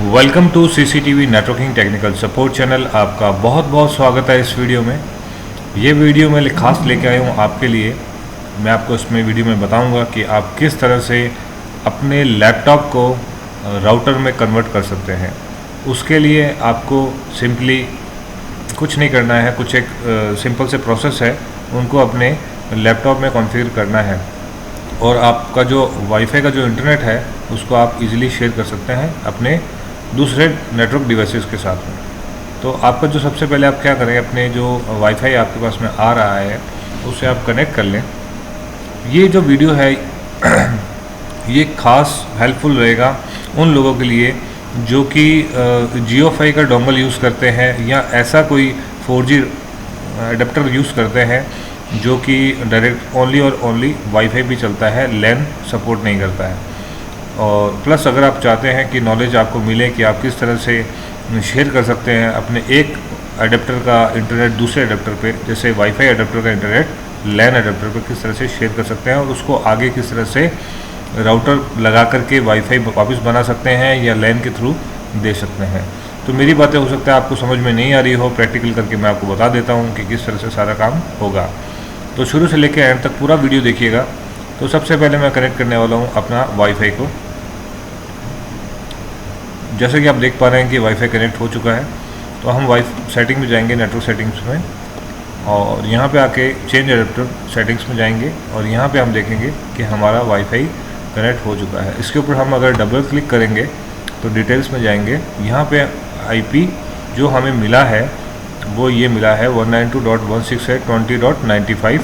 Welcome to CCTV networking technical support channel. आपका बहुत बहुत स्वागत है इस वीडियो में। ये वीडियो मैं खास लेके आया हूँ आपके लिए। मैं आपको इसमें वीडियो में बताऊंगा कि आप किस तरह से अपने लैपटॉप को राउटर में कन्वर्ट कर सकते हैं। उसके लिए आपको सिंपली कुछ नहीं करना है, कुछ एक सिंपल से प्रोसेस है, उनको अपने लैपटॉप में कॉन्फ़िगर करना है और आपका जो वाईफाई का जो इंटरनेट है उसको आप इजीली शेयर कर सकते हैं अपने दूसरे नेटवर्क डिवाइसेस के साथ में। तो आपका जो सबसे पहले आप क्या करें, अपने जो वाईफाई आपके पास में आ रहा है उसे आप कनेक्ट कर लें। ये जो वीडियो है ये खास हेल्पफुल रहेगा उन लोगों के लिए जो कि जियोफाई का डोंगल यूज़ करते हैं या ऐसा कोई 4G अडेप्टर यूज़ करते हैं जो कि डायरेक्ट ओनली और ओनली वाईफाई भी चलता है, लैन सपोर्ट नहीं करता है। और प्लस अगर आप चाहते हैं कि नॉलेज आपको मिले कि आप किस तरह से शेयर कर सकते हैं अपने एक अडेप्टर का इंटरनेट दूसरे अडेप्टर पे, जैसे वाईफाई अडेप्टर का इंटरनेट लैन अडेप्टर पे किस तरह से शेयर कर सकते हैं और उसको आगे किस तरह से राउटर लगा करके वाईफाई वापस बना सकते हैं या लैन के थ्रू दे सकते हैं। तो मेरी बातें हो सकता है आपको समझ में नहीं आ रही हो, प्रैक्टिकल करके मैं आपको बता देता हूँ कि किस तरह से सारा काम होगा। तो शुरू से लेकर एंड तक पूरा वीडियो देखिएगा। तो सबसे पहले मैं कनेक्ट करने वाला हूँ अपना वाईफाई को। जैसे कि आप देख पा रहे हैं कि वाईफाई कनेक्ट हो चुका है। तो हम वाईफाई सेटिंग में जाएंगे, नेटवर्क सेटिंग्स में, और यहाँ पे आके चेंज एडेप्टर सेटिंग्स में जाएंगे और यहाँ पे हम देखेंगे कि हमारा वाईफाई कनेक्ट हो चुका है। इसके ऊपर हम अगर डबल क्लिक करेंगे तो डिटेल्स में जाएंगे। यहाँ पे आईपी जो हमें मिला है वो ये मिला है 192.168.20.95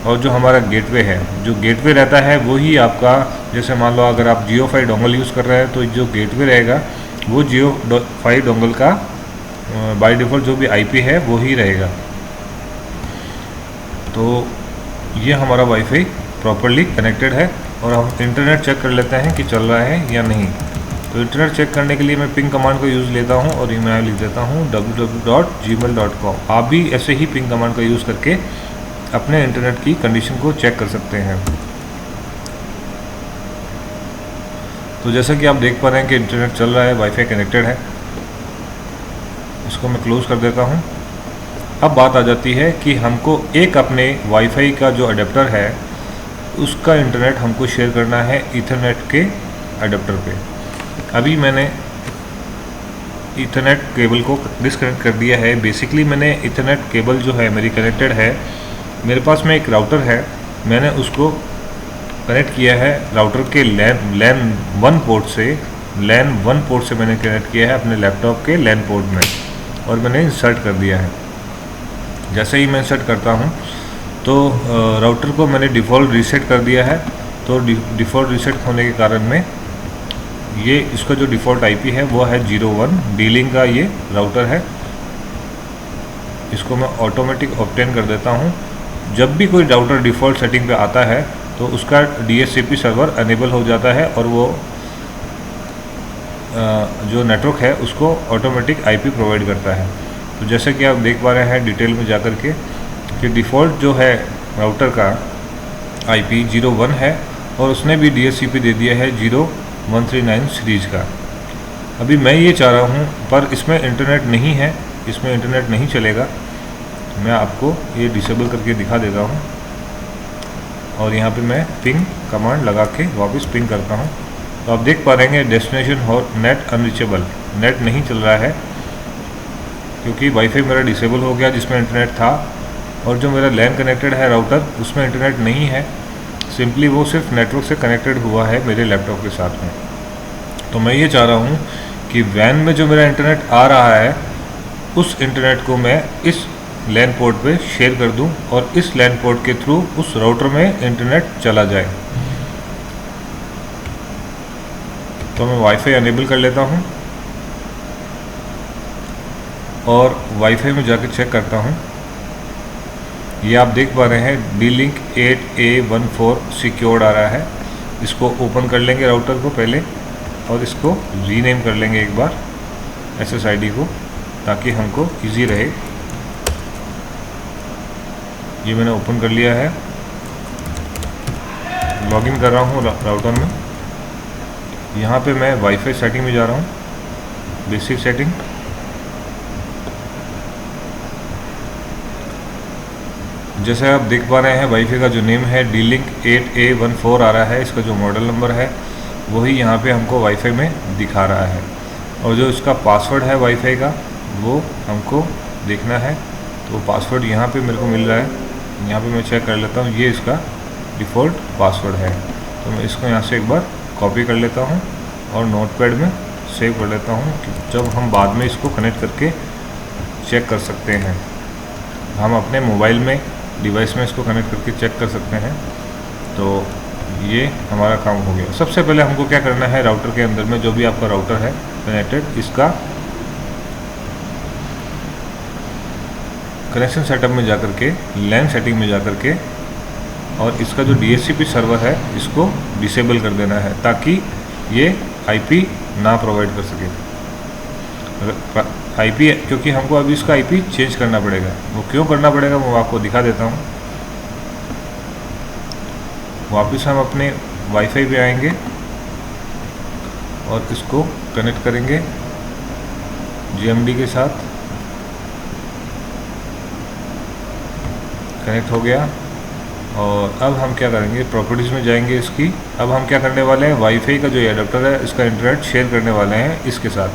और जो हमारा गेटवे है, जो गेटवे रहता है वही आपका, जैसे मान लो अगर आप जियोफाई डोंगल यूज़ कर रहे हैं तो जो गेटवे रहेगा वो जियोफाई डोंगल का बाय डिफ़ॉल्ट जो भी आईपी है वो ही रहेगा। तो ये हमारा वाईफाई प्रॉपरली कनेक्टेड है और हम इंटरनेट चेक कर लेते हैं कि चल रहा है या नहीं। तो इंटरनेट चेक करने के लिए मैं पिंग कमांड को यूज़ लेता हूं और मैं लिख देता हूं www.gmail.com। आप भी ऐसे ही पिंग कमांड का यूज़ करके अपने इंटरनेट की कंडीशन को चेक कर सकते हैं। तो जैसा कि आप देख पा रहे हैं कि इंटरनेट चल रहा है, वाईफाई कनेक्टेड है। इसको मैं क्लोज़ कर देता हूँ। अब बात आ जाती है कि हमको एक अपने वाईफाई का जो अडेप्टर है उसका इंटरनेट हमको शेयर करना है ईथरनेट के अडेप्टर पे। अभी मैंने ईथरनेट केबल को डिसकनेक्ट कर दिया है। बेसिकली मैंने ईथरनेट केबल जो है मेरी कनेक्टेड है, मेरे पास में एक राउटर है, मैंने उसको कनेक्ट किया है राउटर के लैन 1 पोर्ट से मैंने कनेक्ट किया है अपने लैपटॉप के लैन पोर्ट में और मैंने इंसर्ट कर दिया है। जैसे ही मैं इंसर्ट करता हूँ तो राउटर को मैंने डिफ़ॉल्ट रीसेट कर दिया है। तो डिफ़ॉल्ट रीसेट होने के कारण में ये इसका जो डिफ़ॉल्ट आईपी है वो है 01 डीलिंग का ये राउटर है। इसको मैं ऑटोमेटिक ऑब्टेन कर देता हूँ। जब भी कोई राउटर डिफ़ॉल्ट सेटिंग पे आता है तो उसका DHCP सर्वर अनेबल हो जाता है और वो जो नेटवर्क है उसको ऑटोमेटिक आईपी प्रोवाइड करता है। तो जैसे कि आप देख पा रहे हैं डिटेल में जाकर के कि डिफ़ॉल्ट जो है राउटर का आईपी 01 है और उसने भी DHCP दे दिया है 0139 सीरीज़ का। अभी मैं ये चाह रहा हूँ पर इसमें इंटरनेट नहीं है, इसमें इंटरनेट नहीं चलेगा। मैं आपको ये डिसेबल करके दिखा देता हूँ और यहाँ पे मैं पिंग कमांड लगा के वापस पिंग करता हूँ। तो आप देख पा रहे हैं डेस्टिनेशन और नेट अनरीचेबल, नेट नहीं चल रहा है क्योंकि वाईफाई मेरा डिसेबल हो गया जिसमें इंटरनेट था और जो मेरा लैन कनेक्टेड है राउटर उसमें इंटरनेट नहीं है। सिंपली वो सिर्फ नेटवर्क से कनेक्टेड हुआ है मेरे लैपटॉप के साथ में। तो मैं ये चाह रहा हूँ कि वैन में जो मेरा इंटरनेट आ रहा है उस इंटरनेट को मैं इस लैन पोर्ट पे शेयर कर दूं और इस लैन पोर्ट के थ्रू उस राउटर में इंटरनेट चला जाए। तो मैं वाईफाई अनेबल कर लेता हूं और वाईफाई में जाकर चेक करता हूं। ये आप देख पा रहे हैं D-Link 8A14 सिक्योर्ड आ रहा है। इसको ओपन कर लेंगे राउटर को पहले और इसको रीनेम कर लेंगे एक बार SSID को, ताकि हमको इजी रहे। ये मैंने ओपन कर लिया है, लॉगिन कर रहा हूँ राउटर में। यहाँ पे मैं वाईफाई सेटिंग में जा रहा हूँ बेसिक सेटिंग। जैसे आप देख पा रहे हैं वाईफाई का जो नेम है D-Link 8A14 आ रहा है, इसका जो मॉडल नंबर है वही यहाँ पे हमको वाईफाई में दिखा रहा है। और जो इसका पासवर्ड है वाईफाई का वो हमको देखना है, तो पासवर्ड यहाँ पे मेरे को मिल रहा है। यहाँ पे मैं चेक कर लेता हूँ, ये इसका डिफ़ॉल्ट पासवर्ड है। तो मैं इसको यहाँ से एक बार कॉपी कर लेता हूँ और नोटपैड में सेव कर लेता हूँ कि जब हम बाद में इसको कनेक्ट करके चेक कर सकते हैं। हम अपने मोबाइल में डिवाइस में इसको कनेक्ट करके चेक कर सकते हैं। तो ये हमारा काम हो गया। सबसे पहले हमको क्या करना है, राउटर के अंदर में जो भी आपका राउटर है कनेक्टेड, इसका कनेक्शन सेटअप में जाकर के लैन सेटिंग में जाकर के और इसका जो DHCP सर्वर है इसको डिसेबल कर देना है, ताकि ये IP ना प्रोवाइड कर सके। IP क्योंकि हमको अभी इसका IP चेंज करना पड़ेगा। वो क्यों करना पड़ेगा वो आपको दिखा देता हूँ। वापस हम अपने वाईफाई पे आएंगे और इसको कनेक्ट करेंगे GMD के साथ। कनेक्ट हो गया। और अब हम क्या करेंगे, प्रॉपर्टीज़ में जाएंगे इसकी। अब हम क्या करने वाले हैं, वाईफाई का जो एडाप्टर है इसका इंटरनेट शेयर करने वाले हैं इसके साथ।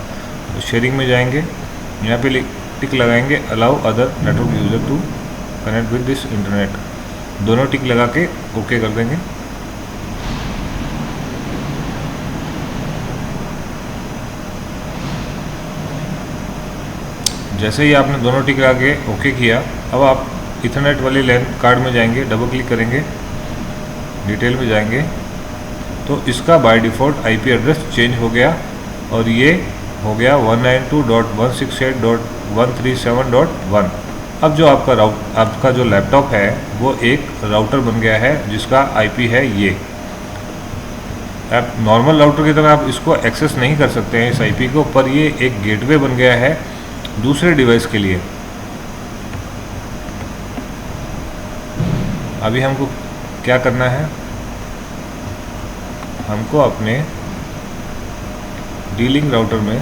तो शेयरिंग में जाएंगे, यहाँ पे टिक लगाएंगे allow other network user to connect with this internet. दोनों टिक लगा के ओके कर देंगे। जैसे ही आपने दोनों टिक लगा के ओके किया, अब आप इथरनेट वाले लैन कार्ड में जाएंगे, डबल क्लिक करेंगे, डिटेल में जाएंगे तो इसका by default IP address change हो गया और ये हो गया 192.168.137.1। अब जो आपका जो लैपटॉप है वो एक राउटर बन गया है जिसका IP है ये। आप नॉर्मल राउटर की तरह आप इसको एक्सेस नहीं कर सकते हैं इस IP को, पर ये एक गेटवे बन गया है दूसरे डिवाइस के लिए। अभी हमको क्या करना है, हमको अपने D-Link राउटर में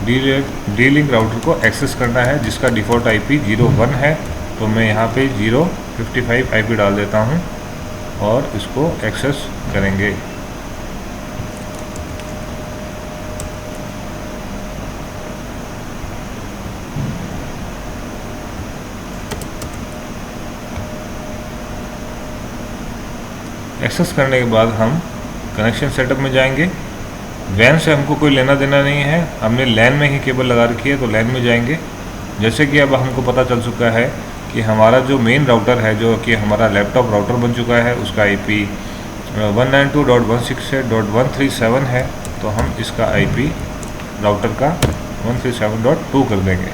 D-Link राउटर को एक्सेस करना है जिसका डिफ़ॉल्ट IP 01 है। तो मैं यहाँ पे 055 IP डाल देता हूँ और इसको एक्सेस करेंगे। एक्सेस करने के बाद हम कनेक्शन सेटअप में जाएंगे। वैन से हमको कोई लेना देना नहीं है, हमने लैन में ही केबल लगा रखी है, तो लैन में जाएंगे। जैसे कि अब हमको पता चल चुका है कि हमारा जो मेन राउटर है, जो कि हमारा लैपटॉप राउटर बन चुका है, उसका IP 192.168.137 है। तो हम इसका IP राउटर का 137.2 कर देंगे।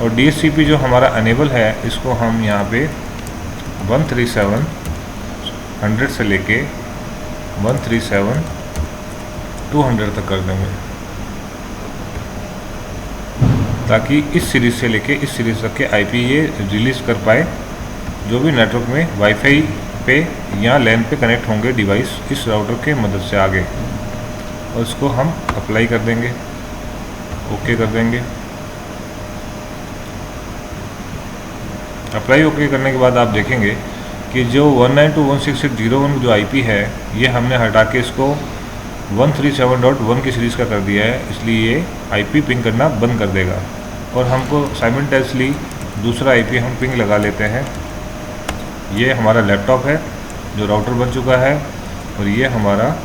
और DHCP जो हमारा अनेबल है इसको हम यहाँ पे 137.100 से लेके 137.200 तक कर देंगे, ताकि इस सीरीज़ से लेके इस सीरीज़ तक के IP ये रिलीज़ कर पाए। जो भी नेटवर्क में वाईफाई पे या लैन पे कनेक्ट होंगे डिवाइस इस राउटर के मदद से आगे। और इसको हम अप्लाई कर देंगे, ओके कर देंगे। अप्लाई ओके करने के बाद आप देखेंगे कि जो 192.168.0.1 जो IP है ये हमने हटा के इसको 137.1 की सीरीज़ का कर दिया है, इसलिए ये IP पिंग करना बंद कर देगा। और हमको साइमल्टेनियसली दूसरा IP हम पिंग लगा लेते हैं। ये हमारा लैपटॉप है जो राउटर बन चुका है और ये हमारा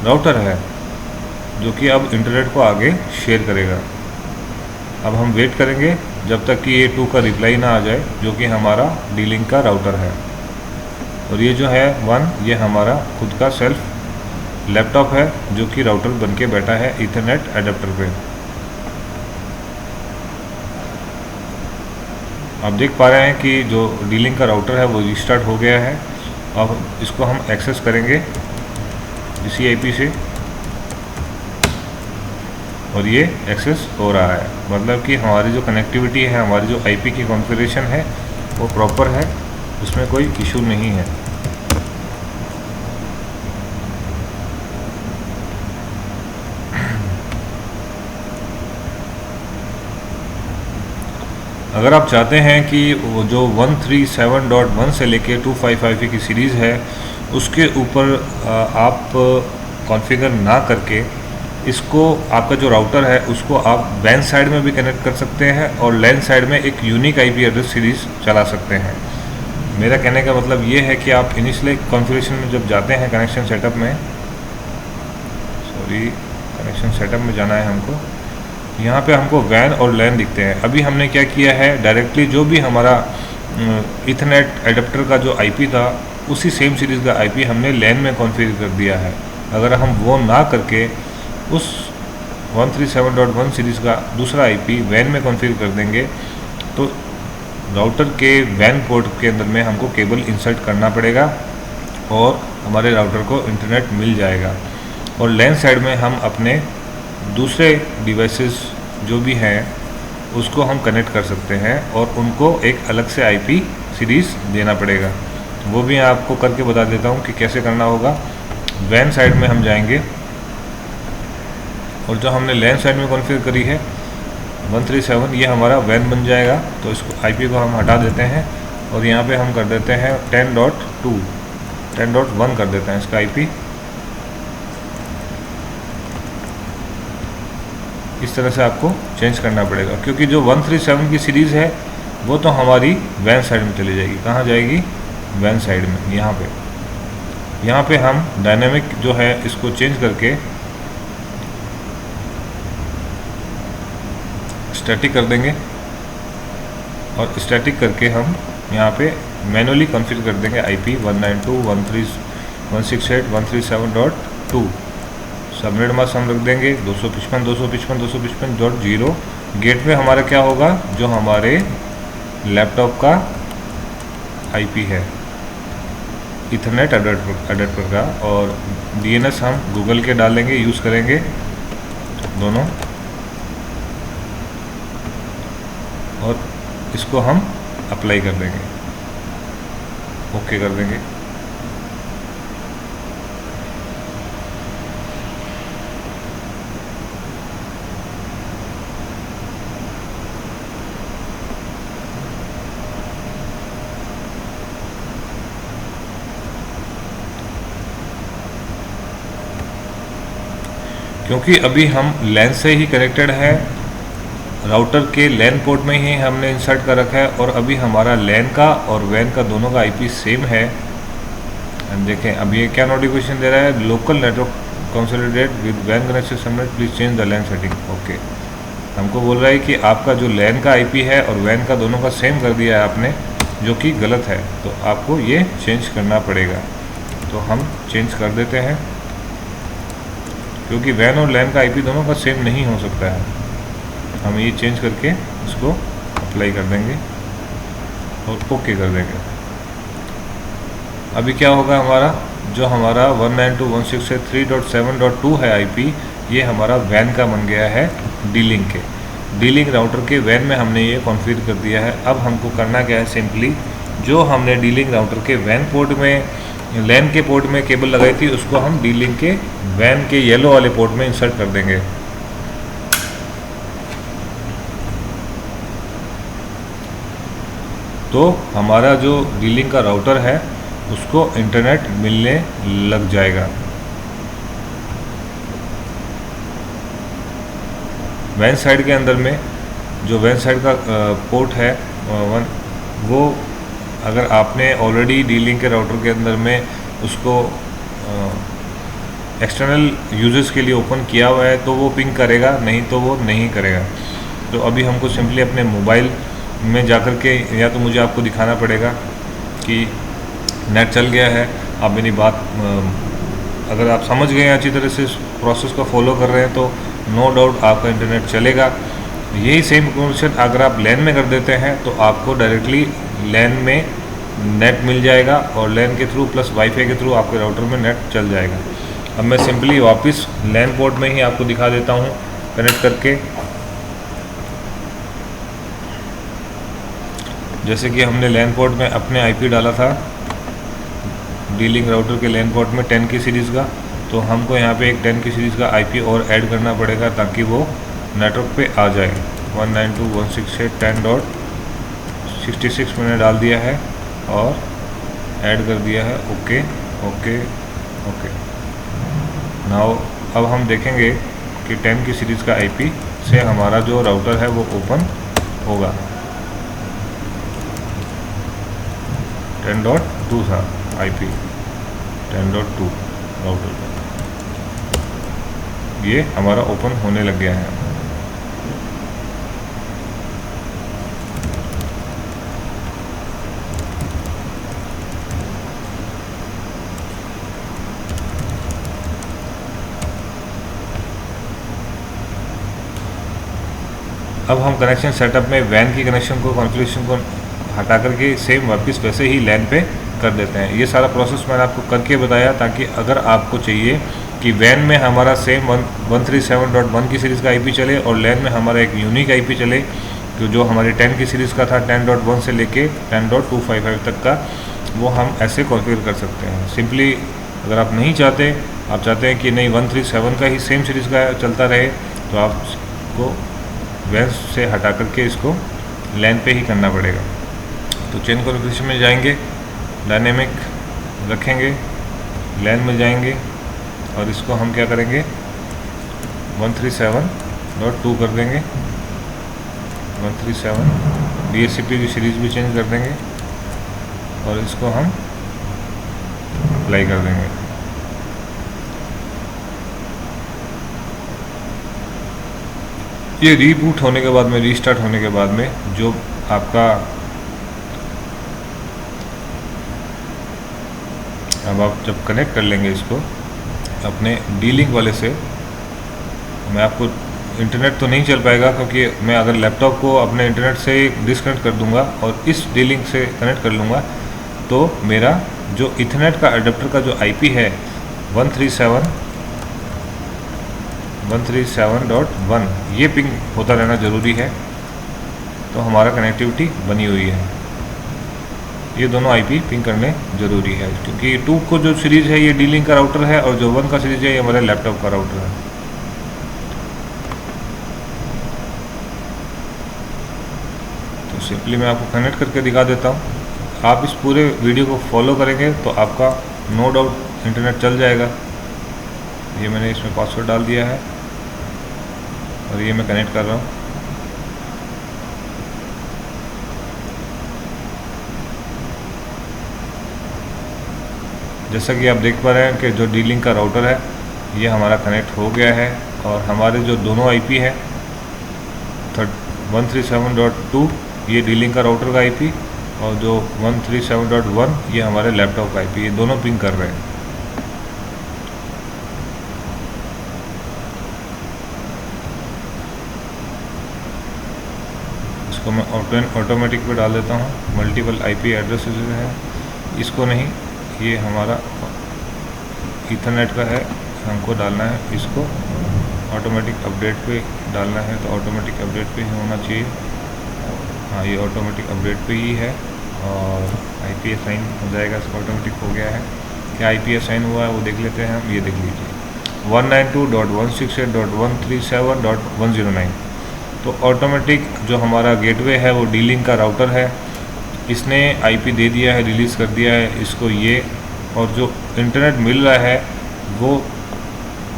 राउटर है जो कि अब इंटरनेट को आगे शेयर करेगा। अब हम वेट करेंगे जब तक कि ये 2 का रिप्लाई ना आ जाए, जो कि हमारा D-Link का राउटर है। और ये जो है 1 ये हमारा खुद का सेल्फ लैपटॉप है जो कि राउटर बन के बैठा है ईथरनेट एडाप्टर पे। आप देख पा रहे हैं कि जो D-Link का राउटर है वो रिस्टार्ट हो गया है। अब इसको हम एक्सेस करेंगे इसी IP से और ये एक्सेस हो रहा है, मतलब कि हमारी जो कनेक्टिविटी है, हमारी जो IP की कॉन्फ़िगरेशन है वो प्रॉपर है, उसमें कोई इशू नहीं है। अगर आप चाहते हैं कि वो जो 137.1 से लेके 255 की सीरीज़ है उसके ऊपर आप कॉन्फ़िगर ना करके इसको, आपका जो राउटर है उसको आप वैन साइड में भी कनेक्ट कर सकते हैं और लैन साइड में एक यूनिक आईपी एड्रेस सीरीज़ चला सकते हैं। मेरा कहने का मतलब ये है कि आप इनिशियल कॉन्फ़िगरेशन में जब जाते हैं कनेक्शन सेटअप में, कनेक्शन सेटअप में जाना है हमको, यहाँ पे हमको वैन और लैन दिखते हैं। अभी हमने क्या किया है, डायरेक्टली जो भी हमारा इथरनेट एडाप्टर का जो आईपी था उसी सेम सीरीज़ का आईपी हमने लैन में कॉन्फ़िगर कर दिया है। अगर हम वो ना करके उस 137.1 सीरीज़ का दूसरा आईपी वैन में कॉन्फ़िगर कर देंगे तो राउटर के वैन पोर्ट के अंदर में हमको केबल इंसर्ट करना पड़ेगा और हमारे राउटर को इंटरनेट मिल जाएगा। और लैन साइड में हम अपने दूसरे डिवाइसेस जो भी हैं उसको हम कनेक्ट कर सकते हैं और उनको एक अलग से आईपी सीरीज़ देना पड़ेगा। वो भी मैं आपको करके बता देता हूँ कि कैसे करना होगा। वैन साइड में हम जाएंगे और जो हमने लैन साइड में कॉन्फ़िगर करी है 137, ये हमारा वैन बन जाएगा। तो इसको आईपी को हम हटा देते हैं और यहाँ पे हम कर देते हैं 10.1 कर देते हैं इसका आईपी। इस तरह से आपको चेंज करना पड़ेगा क्योंकि जो 137 की सीरीज़ है वो तो हमारी वैन साइड में चली जाएगी। कहाँ जाएगी? वैन साइड में। यहाँ पे हम डायनेमिक जो है इसको चेंज करके स्टैटिक कर देंगे और स्टैटिक करके हम यहाँ पे मैनुअली कॉन्फ़िगर कर देंगे आईपी 192.168.137.2। सबनेट मास्क हम रख देंगे 255.255.255.0। गेटवे हमारा क्या होगा? जो हमारे लैपटॉप का आईपी है इथरनेट एडाप्टर का, और डीएनएस हम गूगल के डालेंगे, यूज़ करेंगे दोनों, और इसको हम अप्लाई कर देंगे, ओके कर देंगे। क्योंकि अभी हम लैन से ही कनेक्टेड है, राउटर के लैन पोर्ट में ही हमने इंसर्ट कर रखा है और अभी हमारा लैन का और वैन का दोनों का आईपी सेम है। देखें अब ये क्या नोटिफिकेशन दे रहा है, लोकल नेटवर्क कंसोलिडेट विद वैन connection subnet please change the LAN setting. Okay, हमको बोल रहा है कि आपका जो लैन का आईपी है और वैन का दोनों का सेम कर दिया है आपने, जो कि गलत है, तो आपको ये चेंज करना पड़ेगा। तो हम चेंज कर देते हैं क्योंकि वैन और लैन का आईपी दोनों का सेम नहीं हो सकता है। हम ये चेंज करके इसको अप्लाई कर देंगे और ओके कर देंगे। अभी क्या होगा, हमारा जो हमारा 192.168.3.7.2 है आईपी, ये हमारा वैन का बन गया है डी-लिंक के। डी-लिंक राउटर के वैन में हमने ये कॉन्फ़िगर कर दिया है। अब हमको करना क्या है, सिंपली जो हमने डी-लिंक राउटर के वैन पोर्ट में, लैन के पोर्ट में केबल लगाई थी, उसको हम डी-लिंक के वैन के येलो वाले पोर्ट में इंसर्ट कर देंगे। तो हमारा जो डी-लिंक का राउटर है उसको इंटरनेट मिलने लग जाएगा। वैन साइड के अंदर में जो वैन साइड का पोर्ट है वो अगर आपने ऑलरेडी डी-लिंक के राउटर के अंदर में उसको एक्सटर्नल यूजर्स के लिए ओपन किया हुआ है तो वो पिंग करेगा, नहीं तो वो नहीं करेगा। तो अभी हमको सिंपली अपने मोबाइल में जाकर के या तो मुझे आपको दिखाना पड़ेगा कि नेट चल गया है। आप मेरी बात अगर आप समझ गए हैं, अच्छी तरह से इस प्रोसेस को फॉलो कर रहे हैं, तो नो डाउट आपका इंटरनेट चलेगा। यही सेम प्रोसेस अगर आप लैन में कर देते हैं तो आपको डायरेक्टली लैन में नेट मिल जाएगा और लैन के थ्रू प्लस वाईफाई के थ्रू आपके राउटर में नेट चल जाएगा। अब मैं सिंपली वापस लैन पोर्ट में ही आपको दिखा देता हूँ कनेक्ट करके। जैसे कि हमने लैन पोर्ट में अपने आईपी डाला था डी-लिंक राउटर के लैन पोर्ट में 10 की सीरीज़ का, तो हमको यहाँ पे एक 10 की सीरीज़ का आईपी और ऐड करना पड़ेगा ताकि वो नेटवर्क पे आ जाए। 192.168.10. 66 मैंने डाल दिया है और ऐड कर दिया है। Okay okay okay. नाउ अब हम देखेंगे कि 10 की सीरीज़ का आईपी से हमारा जो राउटर है वो ओपन होगा। 10.2 था आईपी, 10.2 राउटर का, ये हमारा ओपन होने लग गया है। अब हम कनेक्शन सेटअप में वैन की कनेक्शन को, कॉन्फ़िगरेशन को हटा करके सेम वापस वैसे ही लैन पे कर देते हैं। ये सारा प्रोसेस मैंने आपको करके बताया, ताकि अगर आपको चाहिए कि वैन में हमारा सेम 137.1 की सीरीज़ का आईपी चले और लैन में हमारा एक यूनिक आईपी चले, जो हमारी 10 की सीरीज़ का था, 10.1 से लेके 10.255 तक का, वो हम ऐसे कॉन्फ़िगर कर सकते हैं। सिंपली अगर आप नहीं चाहते, आप चाहते हैं कि नहीं 137 का ही सेम सीरीज़ का चलता रहे, तो आपको वैन से हटा करके इसको लैन पे ही करना पड़ेगा। तो चेन कॉन्फ़िगरेशन में जाएंगे, डायनेमिक रखेंगे, लैन में जाएंगे और इसको हम क्या करेंगे 137.2 कर देंगे। 137 DHCP की सीरीज़ भी चेंज कर देंगे और इसको हम अप्लाई कर देंगे। ये रीबूट होने के बाद में, रीस्टार्ट होने के बाद में, जो आपका अब आप जब कनेक्ट कर लेंगे इसको अपने D-Link वाले से, मैं आपको इंटरनेट तो नहीं चल पाएगा, क्योंकि मैं अगर लैपटॉप को अपने इंटरनेट से डिस्कनेक्ट कर दूंगा और इस D-Link से कनेक्ट कर लूँगा, तो मेरा जो इथरनेट का अडेप्टर का जो आईपी है 137.1 ये पिंग होता रहना ज़रूरी है, तो हमारा कनेक्टिविटी बनी हुई है। ये दोनों आईपी पिंग करने ज़रूरी है, क्योंकि 2 को जो सीरीज़ है ये D-Link का राउटर है और जो 1 का सीरीज़ है ये हमारे लैपटॉप का राउटर है। तो सिंपली मैं आपको कनेक्ट करके दिखा देता हूँ। आप इस पूरे वीडियो को फॉलो करेंगे तो आपका नो डाउट इंटरनेट चल जाएगा। ये मैंने इसमें पासवर्ड डाल दिया है और ये मैं कनेक्ट कर रहा हूँ। जैसा कि आप देख पा रहे हैं कि जो D-Link का राउटर है ये हमारा कनेक्ट हो गया है और हमारे जो दोनों आईपी है 137.2 ये D-Link का राउटर का आईपी और जो 137.1 ये हमारे लैपटॉप का आईपी, ये दोनों पिंग कर रहे हैं। इसको मैं ऑटोमेटिक पे डाल देता हूँ। मल्टीपल आईपी एड्रेसेस है, इसको नहीं, ये हमारा ईथरनेट का है, हमको डालना है, इसको ऑटोमेटिक अपडेट पे डालना है, तो ऑटोमेटिक अपडेट पे ही होना चाहिए। हाँ, ये ऑटोमेटिक अपडेट पे ही है और आईपी असाइन हो जाएगा। इसका ऑटोमेटिक हो गया है। क्या आईपी असाइन हुआ है वो देख लेते हैं हम। ये देख लीजिए 192.168.137.109। तो ऑटोमेटिक जो हमारा गेटवे है वो D-Link का राउटर है, इसने आईपी दे दिया है, रिलीज़ कर दिया है इसको ये, और जो इंटरनेट मिल रहा है वो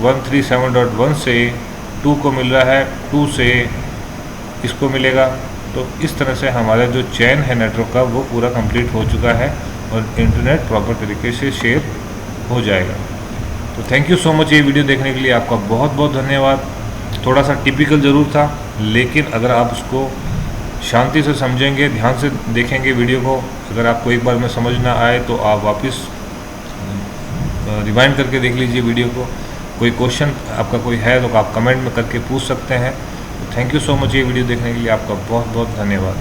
137.1 से 2 को मिल रहा है, 2 से इसको मिलेगा। तो इस तरह से हमारा जो चैन है नेटवर्क का वो पूरा कंप्लीट हो चुका है और इंटरनेट प्रॉपर तरीके से शेयर हो जाएगा। तो थैंक यू सो मच ये वीडियो देखने के लिए, आपका बहुत बहुत धन्यवाद। थोड़ा सा टिपिकल ज़रूर था, लेकिन अगर आप उसको शांति से समझेंगे, ध्यान से देखेंगे वीडियो को, अगर आपको एक बार में समझ ना आए तो आप वापस रिवाइंड करके देख लीजिए वीडियो को। कोई क्वेश्चन आपका कोई है तो आप कमेंट में करके पूछ सकते हैं। थैंक यू सो मच ये वीडियो देखने के लिए, आपका बहुत बहुत धन्यवाद।